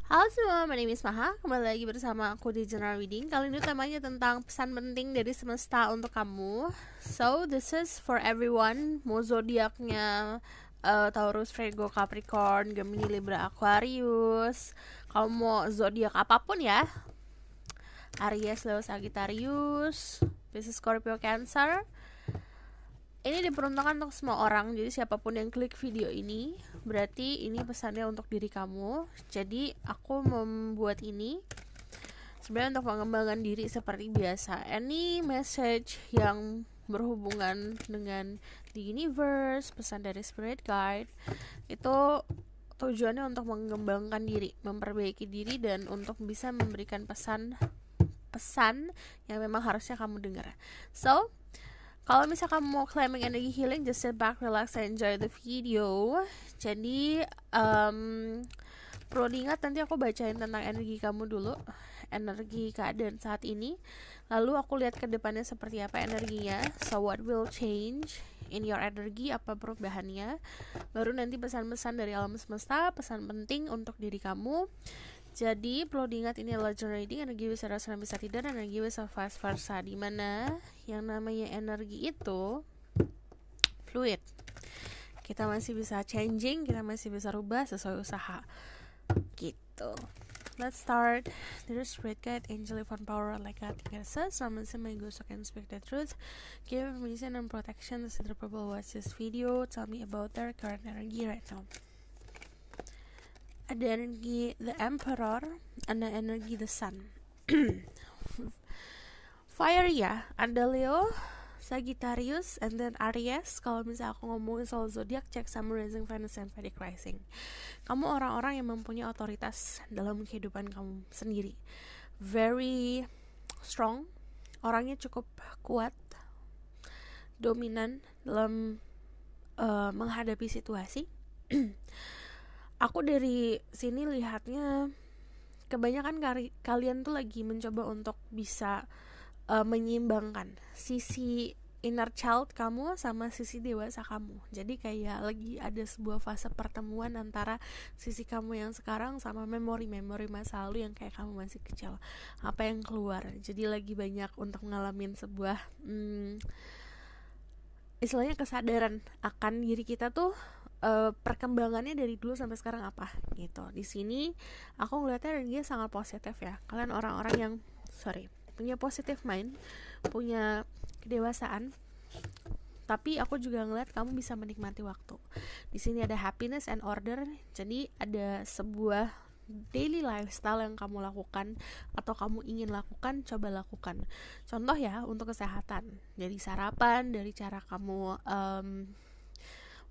Halo semua, my name is Maha. Kembali lagi bersama aku di General Reading. Kali ini temanya tentang pesan penting dari semesta untuk kamu. So, this is for everyone. Mau zodiaknya Taurus, Virgo, Capricorn, Gemini, Libra, Aquarius. Kalau mau zodiak apapun ya, Aries, Leo, Sagittarius, Pisces, Scorpio, Cancer. Ini diperuntukkan untuk semua orang. Jadi siapapun yang klik video ini, berarti ini pesannya untuk diri kamu. Jadi aku membuat ini sebenarnya untuk mengembangkan diri seperti biasa. Any message yang berhubungan dengan the universe, pesan dari spirit guide, itu tujuannya untuk mengembangkan diri, memperbaiki diri, dan untuk bisa memberikan pesan yang memang harusnya kamu dengar. So, kalau misal kamu mau claiming energy healing, just sit back, relax, and enjoy the video. Jadi perlu diingat, nanti aku bacain tentang energi kamu dulu, energi keadaan saat ini. Lalu aku lihat ke depannya seperti apa energinya. So what will change in your energy, apa perubahannya. Baru nanti pesan-pesan dari alam semesta, pesan penting untuk diri kamu. Jadi perlu diingat, ini adalah general reading, energi bisa rasa dan bisa tidak, dan energi bisa vice versa, dimana yang namanya energi itu fluid. Kita masih bisa changing, kita masih bisa rubah sesuai usaha gitu. Let's start. There's spirit guide, angel, divine power, like God says. Summon my ghost, so can speak the truth. Give information and protection. This is the purple watch this video. Tell me about their current energy right now. Ada energi the emperor, ada energi the sun. Fire ya, ada Leo, Sagittarius, and then Aries. Kalau misalnya aku ngomongin soal zodiak, cek sama rising, Venus, and Vedic rising. Kamu orang-orang yang mempunyai otoritas dalam kehidupan kamu sendiri. Very strong, orangnya cukup kuat, dominan dalam menghadapi situasi. Aku dari sini lihatnya kebanyakan kalian tuh lagi mencoba untuk bisa menyeimbangkan sisi inner child kamu sama sisi dewasa kamu. Jadi kayak lagi ada sebuah fase pertemuan antara sisi kamu yang sekarang sama memori-memori masa lalu yang kayak kamu masih kecil. Apa yang keluar. Jadi lagi banyak untuk ngalamin sebuah istilahnya kesadaran akan diri kita tuh. Perkembangannya dari dulu sampai sekarang apa gitu. Di sini aku ngeliatnya dia sangat positif ya. Kalian orang-orang yang punya positive mind, punya kedewasaan. Tapi aku juga ngeliat kamu bisa menikmati waktu. Di sini ada happiness and order. Jadi ada sebuah daily lifestyle yang kamu lakukan atau kamu ingin lakukan, coba lakukan. Contoh ya, untuk kesehatan. Dari sarapan, dari cara kamu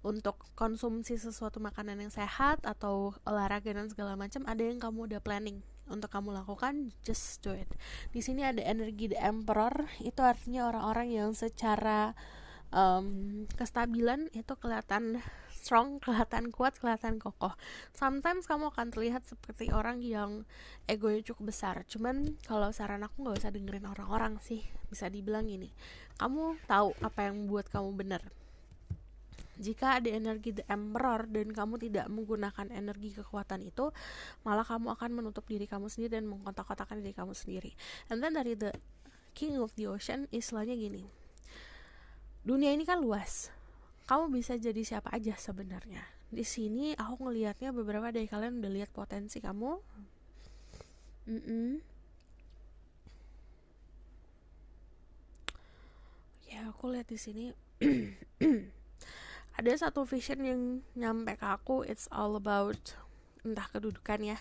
untuk konsumsi sesuatu makanan yang sehat atau olahraga dan segala macam, ada yang kamu udah planning untuk kamu lakukan, just do it. Di sini ada energi the emperor, itu artinya orang-orang yang secara kestabilan itu kelihatan strong, kelihatan kuat, kelihatan kokoh. Sometimes kamu akan terlihat seperti orang yang egonya cukup besar. Cuman kalau saran aku nggak usah dengerin orang-orang sih. Bisa dibilang gini, kamu tahu apa yang membuat kamu benar. Jika ada energi the emperor dan kamu tidak menggunakan energi kekuatan itu, malah kamu akan menutup diri kamu sendiri dan mengkotak-kotakan diri kamu sendiri. And then dari the king of the ocean, istilahnya gini, dunia ini kan luas, kamu bisa jadi siapa aja sebenarnya. Di sini aku ngelihatnya beberapa dari kalian udah lihat potensi kamu. Ya, aku lihat di sini ada satu vision yang nyampe ke aku. It's all about entah kedudukan ya,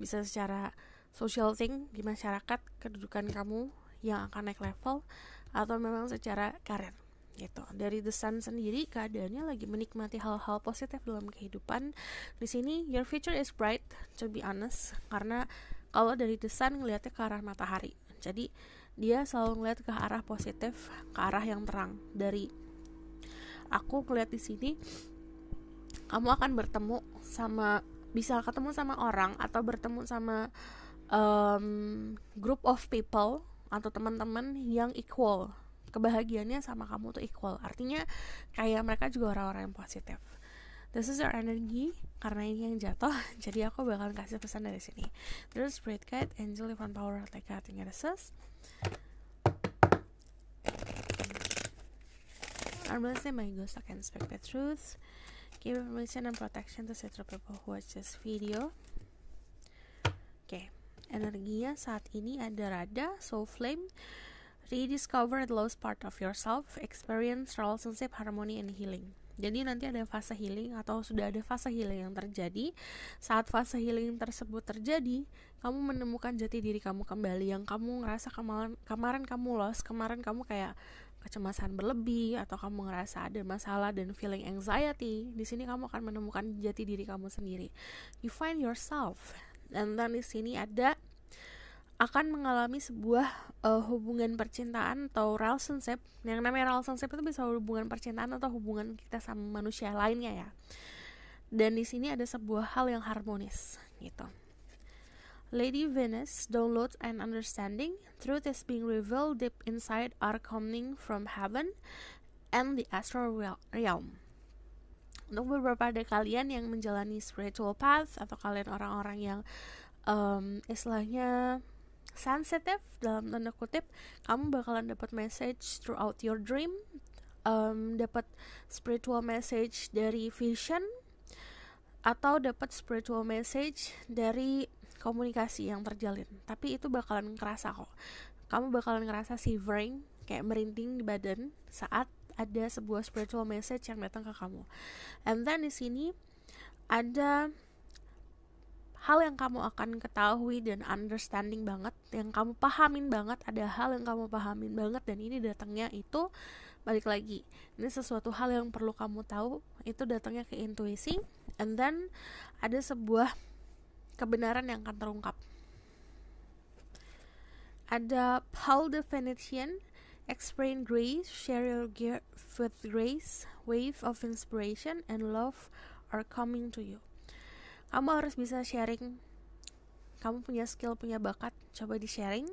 bisa secara social thing di masyarakat, kedudukan kamu yang akan naik level, atau memang secara karir gitu. Dari The Sun sendiri keadaannya lagi menikmati hal-hal positif dalam kehidupan. Di sini your future is bright, to be honest, karena kalau dari The Sun ngelihatnya ke arah matahari. Jadi dia selalu ngeliat ke arah positif, ke arah yang terang. Dari aku ngeliat di sini, kamu akan bisa ketemu sama orang atau bertemu sama group of people atau teman-teman yang equal. Kebahagiaannya sama kamu tuh equal. Artinya kayak mereka juga orang-orang yang positif. This is your energy, karena ini yang jatuh. Jadi aku bakalan kasih pesan dari sini. Terus Spirit Guide, Angel, Divine Power, like Cutting Genesis. Harmlessly, my ghost, I can speak the truth. Give information and protection to set people who watch this video. Oke, energinya saat ini ada Rada, Soul Flame, rediscover the lost part of yourself, experience relationship, harmony, and healing. Jadi nanti ada fase healing atau sudah ada fase healing yang terjadi. Saat fase healing tersebut terjadi, kamu menemukan jati diri kamu kembali yang kamu ngerasa kemarin kamu lost, kemarin kamu kayak kecemasan berlebih atau kamu ngerasa ada masalah dan feeling anxiety. Di sini kamu akan menemukan jati diri kamu sendiri. You find yourself. Dan di sini ada akan mengalami sebuah hubungan percintaan atau relationship. Yang namanya relationship itu bisa hubungan percintaan atau hubungan kita sama manusia lainnya ya. Dan di sini ada sebuah hal yang harmonis gitu. Lady Venus, download and understanding. Truth is being revealed deep inside are coming from heaven and the astral realm. Untuk beberapa dari kalian yang menjalani spiritual path atau kalian orang-orang yang istilahnya sensitive dalam tanda kutip, kamu bakalan dapat message throughout your dream, dapat spiritual message dari vision atau dapat spiritual message dari komunikasi yang terjalin. Tapi itu bakalan kerasa kok. Kamu bakalan ngerasa shivering, kayak merinding di badan saat ada sebuah spiritual message yang datang ke kamu. And then di sini ada hal yang kamu akan ketahui dan understanding banget, yang kamu pahamin banget, ada hal yang kamu pahamin banget, dan ini datangnya itu balik lagi. Ini sesuatu hal yang perlu kamu tahu, itu datangnya ke intuisi, and then ada sebuah kebenaran yang akan terungkap. Ada Paul definition, explain grace, share your gift with grace, wave of inspiration and love are coming to you. Kamu harus bisa sharing. Kamu punya skill, punya bakat, coba di sharing.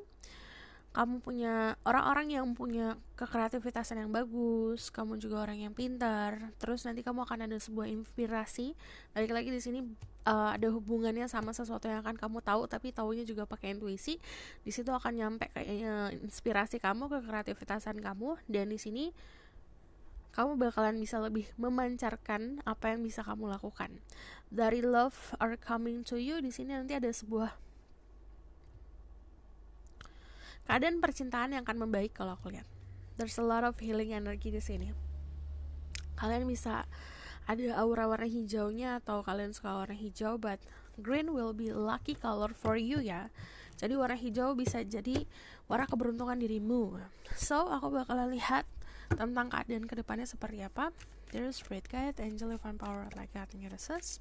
Kamu punya orang-orang yang punya kekreativitasan yang bagus, kamu juga orang yang pintar. Terus nanti kamu akan ada sebuah inspirasi. Balik lagi di sini ada hubungannya sama sesuatu yang akan kamu tahu, tapi taunya juga pakai intuisi. Di situ akan nyampe kayaknya inspirasi kamu, kekreativitasan kamu, dan di sini kamu bakalan bisa lebih memancarkan apa yang bisa kamu lakukan. Dari love are coming to you, di sini nanti ada sebuah keadaan percintaan yang akan membaik kalau aku lihat. There's a lot of healing energy di sini. Kalian bisa ada aura warna hijaunya atau kalian suka warna hijau, but green will be lucky color for you ya. Jadi warna hijau bisa jadi warna keberuntungan dirimu. So aku bakalan lihat tentang keadaan kedepannya seperti apa. There's Spirit Guide, Angel, Divine Power, like Cutting Genesis.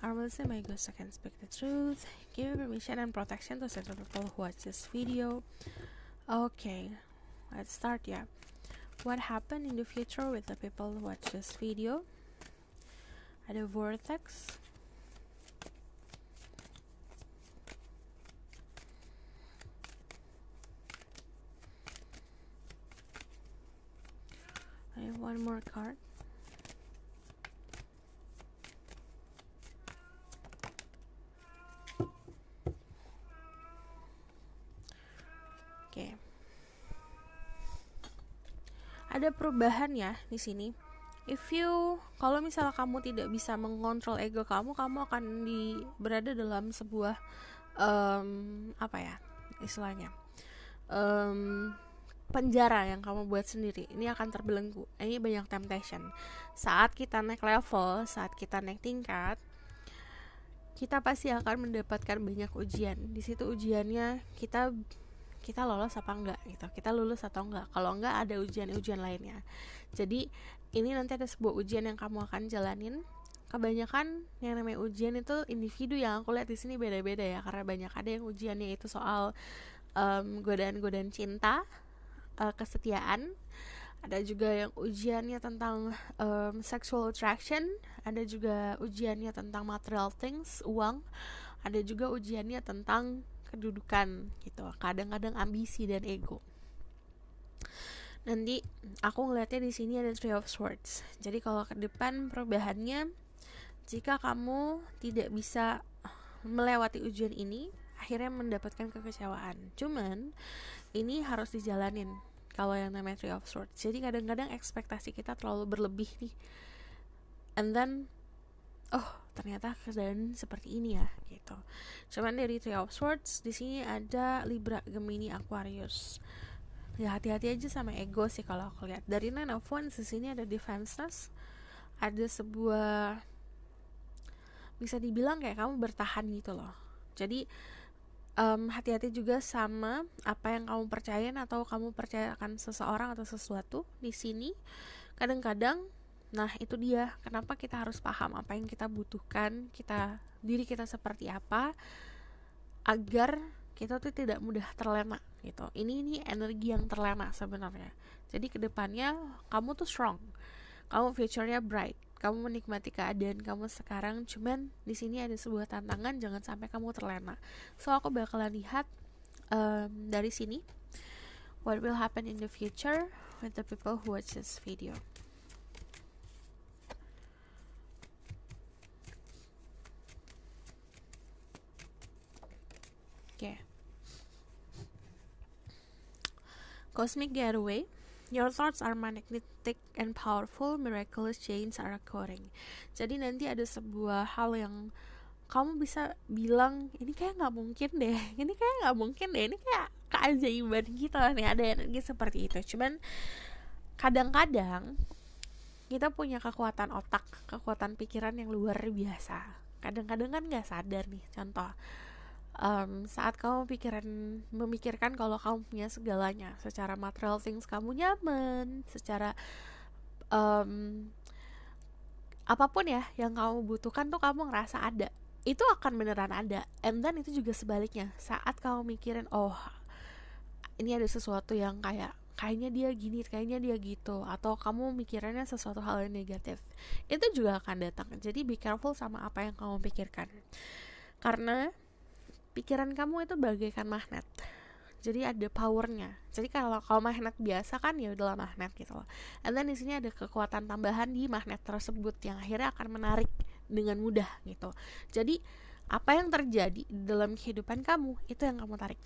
Harmlessly, my ghost, I can speak the truth. Give permission and protection to certain people who watch this video. Okay, let's start ya. What happened in the future with the people who watch this video? Ada Vortex. I have one more card. Oke. Ada perubahan ya di sini. Kalau misalnya kamu tidak bisa mengontrol ego kamu akan berada dalam sebuah istilahnya penjara yang kamu buat sendiri. Ini akan terbelenggu. Ini banyak temptation. Saat kita naik level, saat kita naik tingkat, kita pasti akan mendapatkan banyak ujian. Di situ ujiannya kita lolos apa enggak gitu. Kita lulus atau enggak. Kalau enggak ada ujian-ujian lainnya. Jadi ini nanti ada sebuah ujian yang kamu akan jalanin. Kebanyakan yang namanya ujian itu individu yang aku lihat di sini beda-beda ya, karena banyak ada yang ujiannya itu soal godaan-godaan cinta, kesetiaan. Ada juga yang ujiannya tentang sexual attraction. Ada juga ujiannya tentang material things, uang. Ada juga ujiannya tentang kedudukan gitu. Kadang-kadang ambisi dan ego. Nanti aku ngeliatnya di sini ada Three of Swords. Jadi kalau ke depan perubahannya jika kamu tidak bisa melewati ujian ini, akhirnya mendapatkan kekecewaan. Cuman ini harus dijalanin kalau yang namanya Three of Swords. Jadi kadang-kadang ekspektasi kita terlalu berlebih nih, and then ternyata keadaan seperti ini ya gitu. Cuman dari Three of Swords di sini ada Libra, Gemini, Aquarius. Ya hati-hati aja sama ego sih kalau aku lihat. Dari Nine of Wands di sini ada defenseless, ada sebuah, bisa dibilang kayak kamu bertahan gitu loh. Jadi hati-hati juga sama apa yang kamu percayain atau kamu percayakan seseorang atau sesuatu di sini. Kadang-kadang, nah itu dia kenapa kita harus paham apa yang kita butuhkan, diri kita seperti apa, agar kita tuh tidak mudah terlena gitu. Ini energi yang terlena sebenarnya. Jadi kedepannya kamu tuh strong, kamu future-nya bright, kamu menikmati keadaan kamu sekarang. Cuman di sini ada sebuah tantangan, jangan sampai kamu terlena. So aku bakalan lihat dari sini what will happen in the future with the people who watch this video. Okay. Cosmic Getaway. Your thoughts are magnetic and powerful, miraculous changes are occurring. Jadi nanti ada sebuah hal yang kamu bisa bilang, ini kayak gak mungkin deh, ini kayak keajaiban gitu nih, ada energi seperti itu. Cuman kadang-kadang kita punya kekuatan otak, kekuatan pikiran yang luar biasa. Kadang-kadang kan gak sadar nih, contoh saat kamu memikirkan kalau kamu punya segalanya, secara material things kamu nyaman, secara apapun ya yang kamu butuhkan tuh kamu ngerasa ada, itu akan beneran ada. And then itu juga sebaliknya, saat kamu mikirin ini ada sesuatu yang kayaknya dia gini, kayaknya dia gitu, atau kamu mikirannya sesuatu hal yang negatif, itu juga akan datang. Jadi be careful sama apa yang kamu pikirkan, karena pikiran kamu itu bagaikan magnet. Jadi ada powernya. Jadi kalau magnet biasa kan ya udahlah magnet gitu loh. And then di sini ada kekuatan tambahan di magnet tersebut yang akhirnya akan menarik dengan mudah gitu. Jadi apa yang terjadi dalam kehidupan kamu itu yang kamu tarik.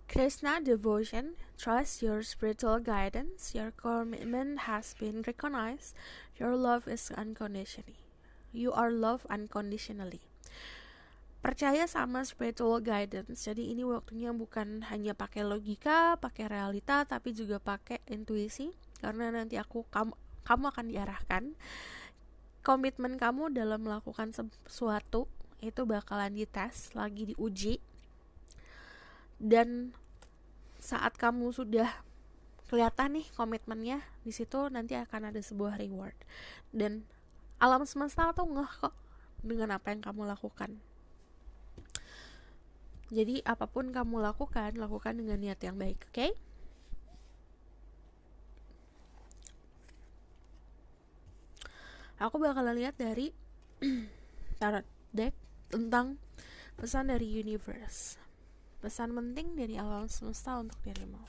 Krishna devotion, trust your spiritual guidance, your commitment has been recognized, your love is unconditionally. You are loved unconditionally. Percaya sama spiritual guidance. Jadi ini waktunya bukan hanya pakai logika, pakai realita, tapi juga pakai intuisi, karena nanti kamu akan diarahkan. Komitmen kamu dalam melakukan sesuatu itu bakalan dites, lagi diuji. Dan saat kamu sudah kelihatan nih komitmennya, di situ nanti akan ada sebuah reward. Dan alam semesta tuh ngeh kok dengan apa yang kamu lakukan. Jadi apapun kamu lakukan dengan niat yang baik, oke? Aku bakalan lihat dari tarot deck tentang pesan dari universe, pesan penting dari alam semesta untuk dirimu.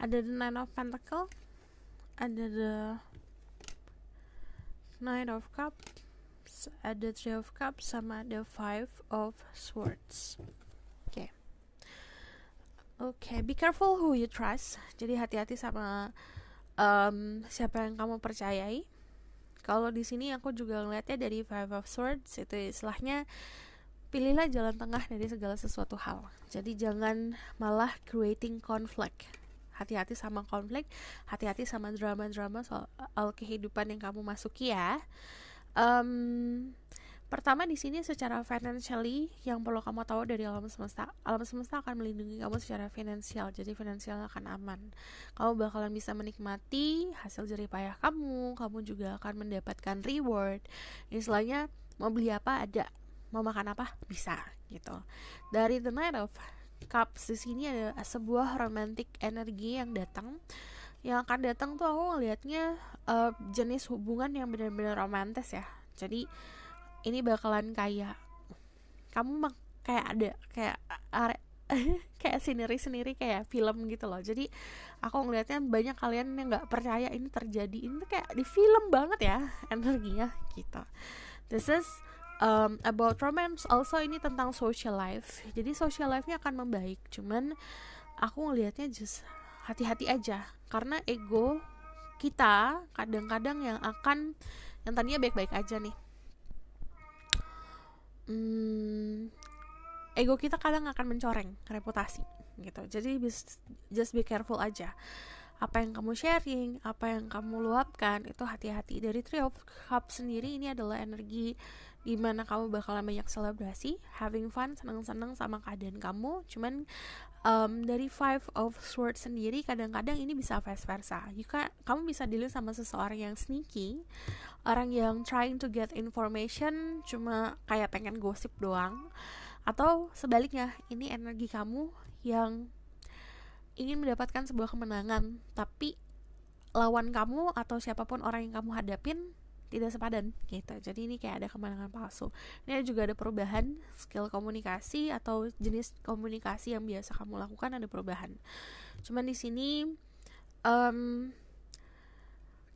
Ada the Nine of Pentacles, ada the Nine of Cups, ada Three of Cups, sama ada Five of Swords. Oke, be careful who you trust. Jadi hati-hati sama siapa yang kamu percayai. Kalau di sini aku juga ngeliatnya dari Five of Swords, itu istilahnya pilihlah jalan tengah dari segala sesuatu hal. Jadi jangan malah creating conflict. Hati-hati sama konflik, hati-hati sama drama-drama soal kehidupan yang kamu masuki ya. Pertama di sini secara financially yang perlu kamu tahu dari alam semesta akan melindungi kamu secara finansial, jadi finansial akan aman. Kamu bakalan bisa menikmati hasil jerih payah kamu juga akan mendapatkan reward. Istilahnya mau beli apa ada, mau makan apa bisa gitu. Dari the Knight of Cups di sini ada sebuah romantic energi yang akan datang tuh aku ngelihatnya jenis hubungan yang benar-benar romantis ya. Jadi ini bakalan kayak kamu kayak ada kayak sendiri kayak film gitu loh. Jadi aku ngelihatnya banyak kalian yang nggak percaya ini terjadi, ini kayak di film banget ya energinya gitu. This is about romance, also ini tentang social life. Jadi social life-nya akan membaik, cuman aku ngelihatnya just hati-hati aja karena ego kita kadang-kadang yang tadinya baik-baik aja nih, ego kita kadang akan mencoreng reputasi gitu. Jadi just be careful aja. Apa yang kamu sharing, apa yang kamu luapkan itu hati-hati. Dari Three of Cups sendiri ini adalah energi dimana kamu bakalan banyak selebrasi, having fun, senang-senang sama keadaan kamu. Cuman dari Five of Swords sendiri kadang-kadang ini bisa vice versa. Kamu bisa dealing sama seseorang yang sneaky, orang yang trying to get information cuma kayak pengen gosip doang, atau sebaliknya ini energi kamu yang ingin mendapatkan sebuah kemenangan tapi lawan kamu atau siapapun orang yang kamu hadapin tidak sepadan gitu. Jadi ini kayak ada kemenangan palsu. Ini juga ada perubahan skill komunikasi atau jenis komunikasi yang biasa kamu lakukan, ada perubahan. Cuman di sini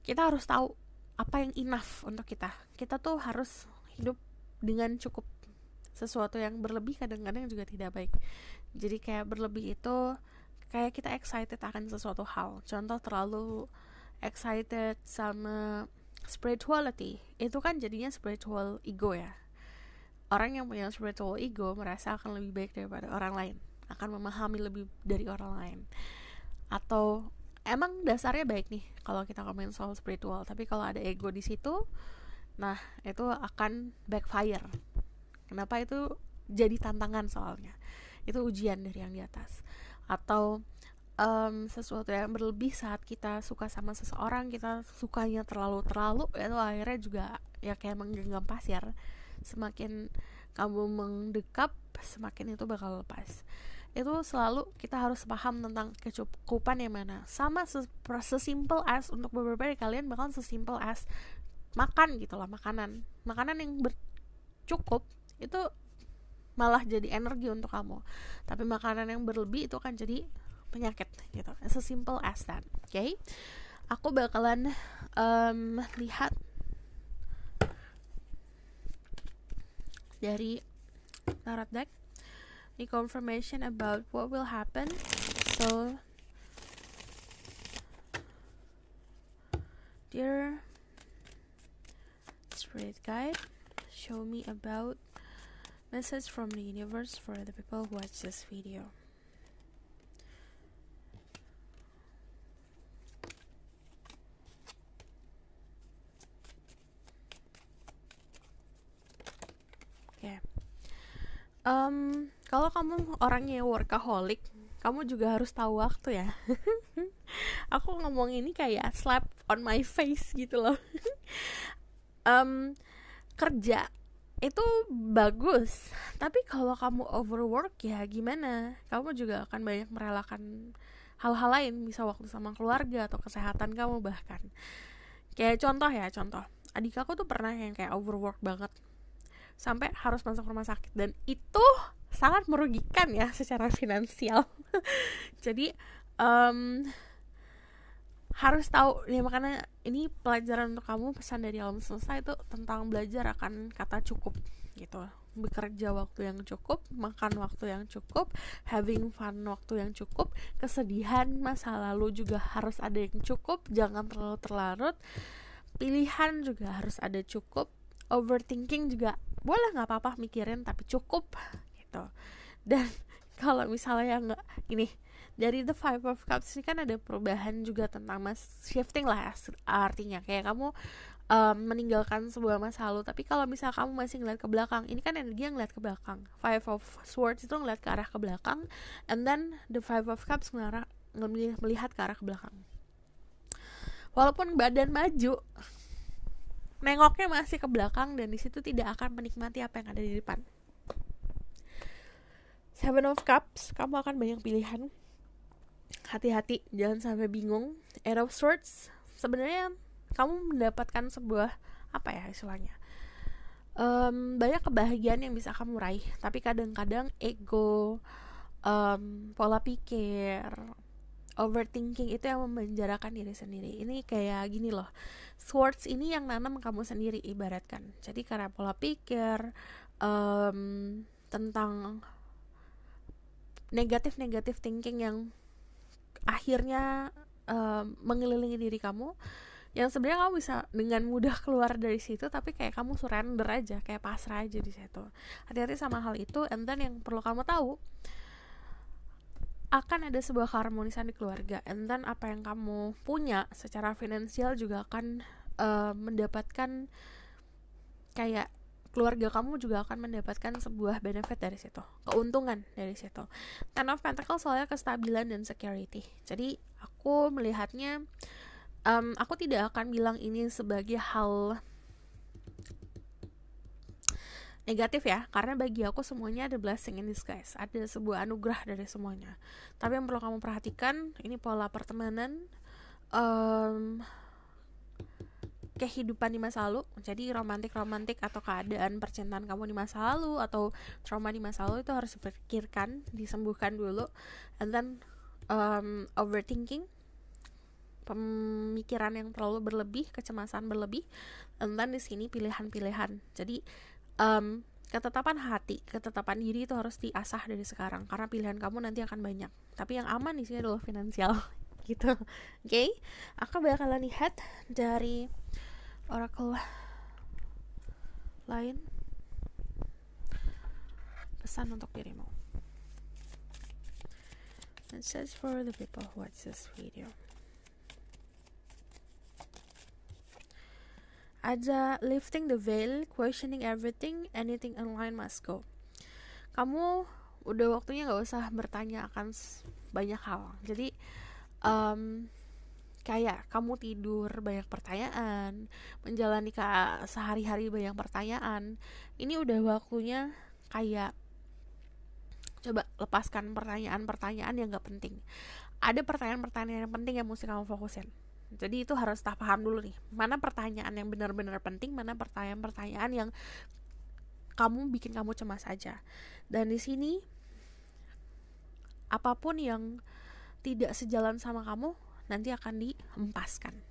kita harus tahu apa yang enough untuk kita. Kita tuh harus hidup dengan cukup. Sesuatu yang berlebih kadang-kadang juga tidak baik. Jadi kayak berlebih itu kayak kita excited akan sesuatu hal. Contoh terlalu excited sama spirituality, itu kan jadinya spiritual ego ya. Orang yang punya spiritual ego merasa akan lebih baik daripada orang lain, akan memahami lebih dari orang lain. Atau emang dasarnya baik nih kalau kita ngomongin soal spiritual, tapi kalau ada ego di situ, nah itu akan backfire. Kenapa itu jadi tantangan soalnya? Itu ujian dari yang di atas. Atau sesuatu yang berlebih saat kita suka sama seseorang, kita sukanya terlalu itu akhirnya juga ya kayak menggenggam pasir. Semakin kamu mendekap, semakin itu bakal lepas. Itu selalu kita harus paham tentang kecukupan yang mana. Sama sesimpel as untuk beberapa dari kalian bahkan sesimpel as makan gitu lah, makanan yang cukup itu malah jadi energi untuk kamu. Tapi makanan yang berlebih itu kan jadi penyakit gitu. As simple as that. Okay? Aku bakalan lihat dari tarot deck the confirmation about what will happen. So dear spirit guide, show me about message from the universe for the people who watch this video. Kalau kamu orangnya workaholic, kamu juga harus tahu waktu ya. Aku ngomong ini kayak slap on my face gitu loh. Kerja itu bagus, tapi kalau kamu overwork ya gimana? Kamu juga akan banyak merelakan hal-hal lain, bisa waktu sama keluarga atau kesehatan kamu bahkan. Kayak contoh, adik aku tuh pernah yang kayak overwork banget sampai harus masuk rumah sakit, dan itu sangat merugikan ya secara finansial. Jadi harus tahu ya, makanya ini pelajaran untuk kamu, pesan dari alam semesta itu tentang belajar akan kata cukup gitu. Bekerja waktu yang cukup, makan waktu yang cukup, having fun waktu yang cukup, kesedihan masa lalu juga harus ada yang cukup, jangan terlalu terlarut, pilihan juga harus ada cukup, overthinking juga boleh, nggak apa-apa mikirin tapi cukup gitu. Dan kalau misalnya nggak, ini dari the Five of Cups ini kan ada perubahan juga tentang shifting lah, artinya kayak kamu meninggalkan sebuah masa lalu. Tapi kalau misal kamu masih ngeliat ke belakang, ini kan energi yang ngeliat ke belakang. Five of Swords itu ngeliat ke arah ke belakang, and then the Five of Cups melihat ke arah ke belakang. Walaupun badan maju, nengoknya masih ke belakang, dan di situ tidak akan menikmati apa yang ada di depan. Seven of Cups, kamu akan banyak pilihan. Hati-hati, jangan sampai bingung. Eight of Swords, sebenarnya kamu mendapatkan sebuah, apa ya istilahnya, banyak kebahagiaan yang bisa kamu raih. Tapi kadang-kadang ego, pola pikir, overthinking itu yang memenjarakan diri sendiri. Ini kayak gini loh, Swords ini yang nanam kamu sendiri ibaratkan. Jadi karena pola pikir tentang negatif thinking yang akhirnya mengelilingi diri kamu, yang sebenarnya kamu bisa dengan mudah keluar dari situ, tapi kayak kamu surrender aja, kayak pasrah aja di situ. Hati-hati sama hal itu. And then yang perlu kamu tahu, akan ada sebuah keharmonisan di keluarga, and then apa yang kamu punya secara finansial juga akan mendapatkan, kayak keluarga kamu juga akan mendapatkan sebuah benefit dari situ, keuntungan dari situ. Ten of Pentacles soalnya kestabilan dan security. Jadi aku melihatnya, aku tidak akan bilang ini sebagai hal negatif ya, karena bagi aku semuanya ada blessing in disguise, ada sebuah anugerah dari semuanya. Tapi yang perlu kamu perhatikan, ini pola pertemanan, kehidupan di masa lalu. Jadi romantik atau keadaan percintaan kamu di masa lalu atau trauma di masa lalu itu harus dipikirkan, disembuhkan dulu. And then overthinking, pemikiran yang terlalu berlebih, kecemasan berlebih. And then di sini pilihan-pilihan. Jadi ketetapan hati, ketetapan diri itu harus diasah dari sekarang, karena pilihan kamu nanti akan banyak. Tapi yang aman di sini adalah finansial gitu. Oke? Aku bakalan lihat dari oracle lain pesan untuk dirimu. Message for the people who watch this video. Ada lifting the veil, questioning everything, anything online must go. Kamu udah waktunya gak usah bertanya akan banyak hal. Jadi kayak kamu tidur banyak pertanyaan, menjalani sehari-hari banyak pertanyaan. Ini udah waktunya kayak coba lepaskan pertanyaan-pertanyaan yang gak penting. Ada pertanyaan-pertanyaan yang penting yang mesti kamu fokusin. Jadi itu harus tak paham dulu nih, mana pertanyaan yang benar-benar penting, mana pertanyaan-pertanyaan yang bikin kamu cemas aja. Dan di sini apapun yang tidak sejalan sama kamu nanti akan dihempaskan.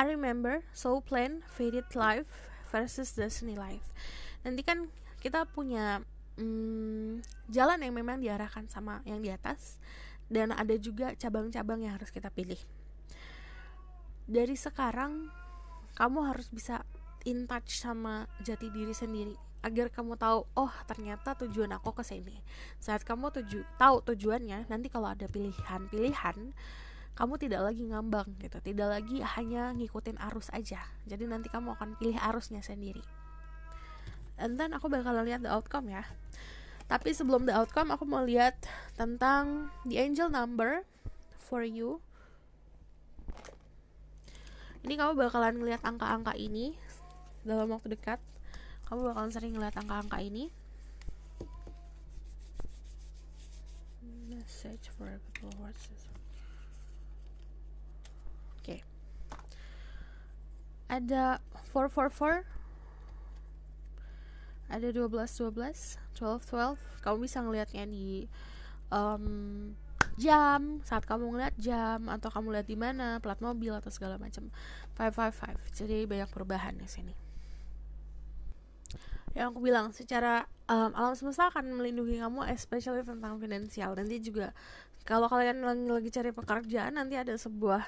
I remember soul plan, fated life versus destiny life. Nanti kan kita punya jalan yang memang diarahkan sama yang di atas, dan ada juga cabang-cabang yang harus kita pilih. Dari sekarang kamu harus bisa in touch sama jati diri sendiri, agar kamu tahu, oh ternyata tujuan aku ke sini. Saat kamu tahu tujuannya, nanti kalau ada pilihan-pilihan, kamu tidak lagi ngambang gitu, tidak lagi hanya ngikutin arus aja. Jadi nanti kamu akan pilih arusnya sendiri. And then aku bakal lihat the outcome ya. Tapi sebelum the outcome, aku mau lihat tentang the angel number for you. Ini kamu bakalan ngeliat angka-angka ini dalam waktu dekat. Kamu bakalan sering ngeliat angka-angka ini. Message for people who watch this. Oke. Ada 444. Ada 12. Kamu bisa ngelihatnya di jam, saat kamu ngeliat jam, atau kamu lihat di mana, plat mobil atau segala macam. 555. Jadi banyak perubahan di sini. Yang aku bilang, secara alam semesta akan melindungi kamu, especially tentang finansial. Nanti juga kalau kalian lagi cari pekerjaan, nanti ada sebuah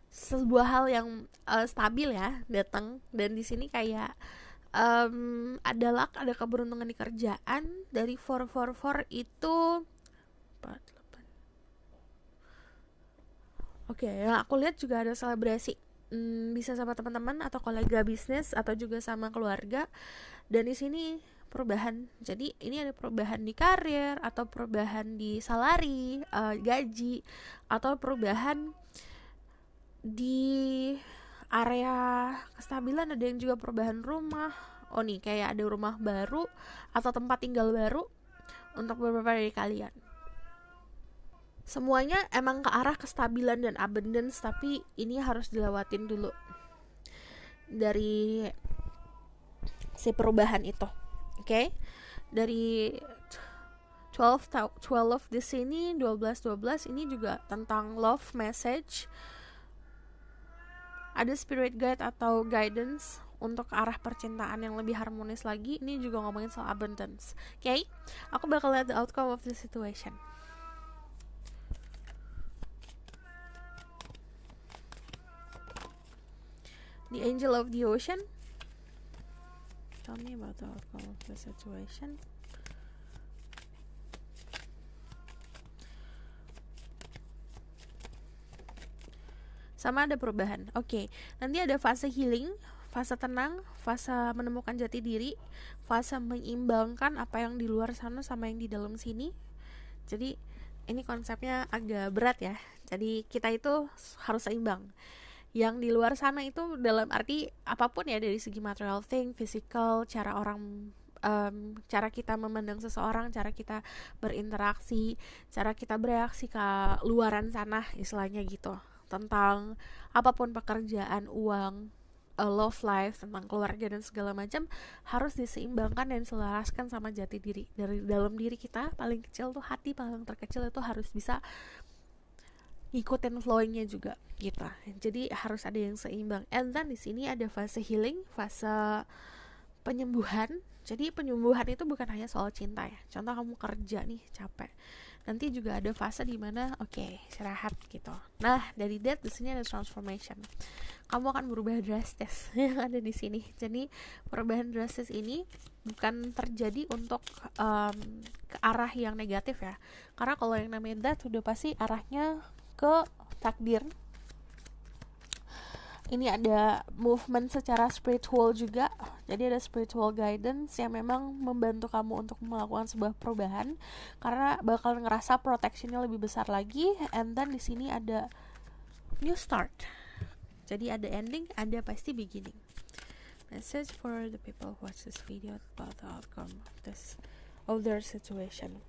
sebuah hal yang stabil ya datang. Dan di sini kayak ada luck, ada keberuntungan di kerjaan. Dari 444 itu 48. Oke, yang aku lihat juga ada selebrasi, bisa sama teman-teman atau kolega bisnis atau juga sama keluarga. Dan di sini perubahan, jadi ini ada perubahan di karir atau perubahan di salary, gaji, atau perubahan di area kestabilan. Ada yang juga perubahan rumah. Oh nih, kayak ada rumah baru atau tempat tinggal baru untuk beberapa dari kalian. Semuanya emang ke arah kestabilan dan abundance, tapi ini harus dilewatin dulu dari si perubahan itu. Oke? Dari 12 di sini, 12 ini juga tentang love message. Ada spirit guide atau guidance untuk ke arah percintaan yang lebih harmonis lagi. Ini juga ngomongin soal abundance. Oke? Aku bakal lihat the outcome of the situation. The angel of the ocean. Tell me about the outcome of the situation. Sama ada perubahan. Oke, nanti ada fase healing, fase tenang, fase menemukan jati diri, fase menyeimbangkan apa yang di luar sana sama yang di dalam sini. Jadi ini konsepnya agak berat ya. Jadi kita itu harus seimbang. Yang di luar sana itu dalam arti apapun ya, dari segi material thing, physical, cara orang, cara kita memandang seseorang, cara kita berinteraksi, cara kita bereaksi ke luaran sana, istilahnya gitu. Tentang apapun, pekerjaan, uang, love life, tentang keluarga dan segala macam, harus diseimbangkan dan selaraskan sama jati diri. Dari dalam diri kita paling kecil tuh, hati paling terkecil itu harus bisa ngikutin flowingnya juga gitu. Jadi harus ada yang seimbang. And then di sini ada fase healing, fase penyembuhan. Jadi penyembuhan itu bukan hanya soal cinta ya. Contoh kamu kerja nih capek, nanti juga ada fase dimana istirahat gitu. Nah dari that di sini ada transformation. Kamu akan berubah drastis yang ada di sini. Jadi perubahan drastis ini bukan terjadi untuk ke arah yang negatif ya. Karena kalau yang namanya that udah pasti arahnya ke takdir. Ini ada movement secara spiritual juga. Jadi ada spiritual guidance yang memang membantu kamu untuk melakukan sebuah perubahan, karena bakal ngerasa protectionnya lebih besar lagi. And then di sini ada new start. Jadi ada ending, ada pasti beginning. Message for the people who watch this video about the outcome of their situation.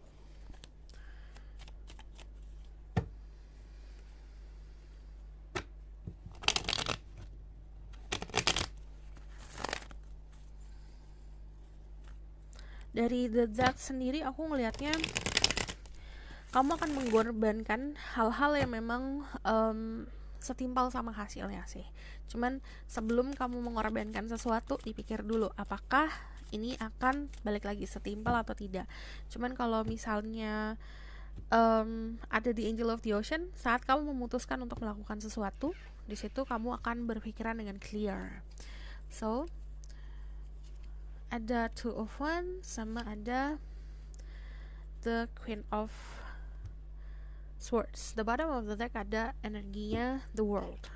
Dari the that sendiri aku ngelihatnya kamu akan mengorbankan hal-hal yang memang setimpal sama hasilnya sih. Cuman sebelum kamu mengorbankan sesuatu, dipikir dulu apakah ini akan balik lagi setimpal atau tidak. Cuman kalau misalnya ada di angel of the ocean, saat kamu memutuskan untuk melakukan sesuatu, di situ kamu akan berpikiran dengan clear. So ada 2 of Wands sama ada the Queen of Swords. The bottom of the deck ada energinya the World.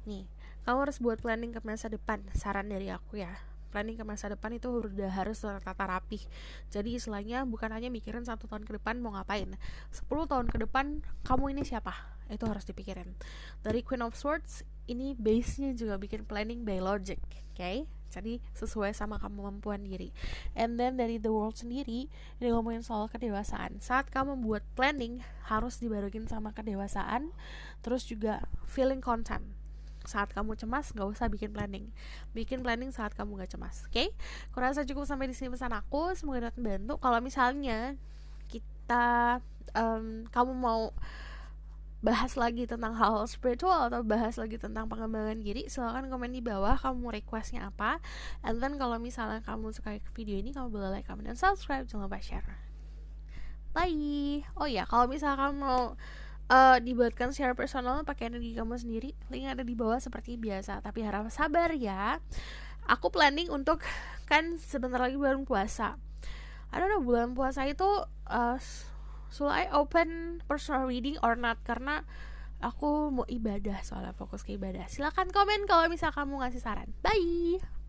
Nih, kamu harus buat planning ke masa depan. Saran dari aku ya, planning ke masa depan itu udah harus tertata rapih. Jadi istilahnya bukan hanya mikirin 1 tahun ke depan mau ngapain, 10 tahun ke depan kamu ini siapa, itu harus dipikirin. Dari Queen of Swords ini base-nya juga bikin planning by logic, okay? Jadi sesuai sama kemampuan diri. And then dari the World sendiri, ini ngomongin soal kedewasaan. Saat kamu buat planning harus dibarengin sama kedewasaan. Terus juga feeling content. Saat kamu cemas gak usah bikin planning. Bikin planning saat kamu gak cemas. Oke? Kurasa cukup sampai di sini pesan aku. Semoga dapat membantu. Kalau misalnya kita kamu mau bahas lagi tentang hal spiritual atau bahas lagi tentang pengembangan diri, silahkan komen di bawah kamu requestnya apa. And then kalau misalnya kamu suka video ini, kamu boleh like, comment, dan subscribe. Jangan lupa share. Bye. Oh ya, kalau misalnya kamu mau dibuatkan secara personal pakai energi kamu sendiri. Link ada di bawah seperti biasa. Tapi harap sabar ya. Aku planning untuk, kan sebentar lagi bulan puasa. I don't know, bulan puasa itu should I open personal reading or not? Karena aku mau ibadah, soalnya fokus ke ibadah. Silakan komen kalau misal kamu ngasih saran. Bye.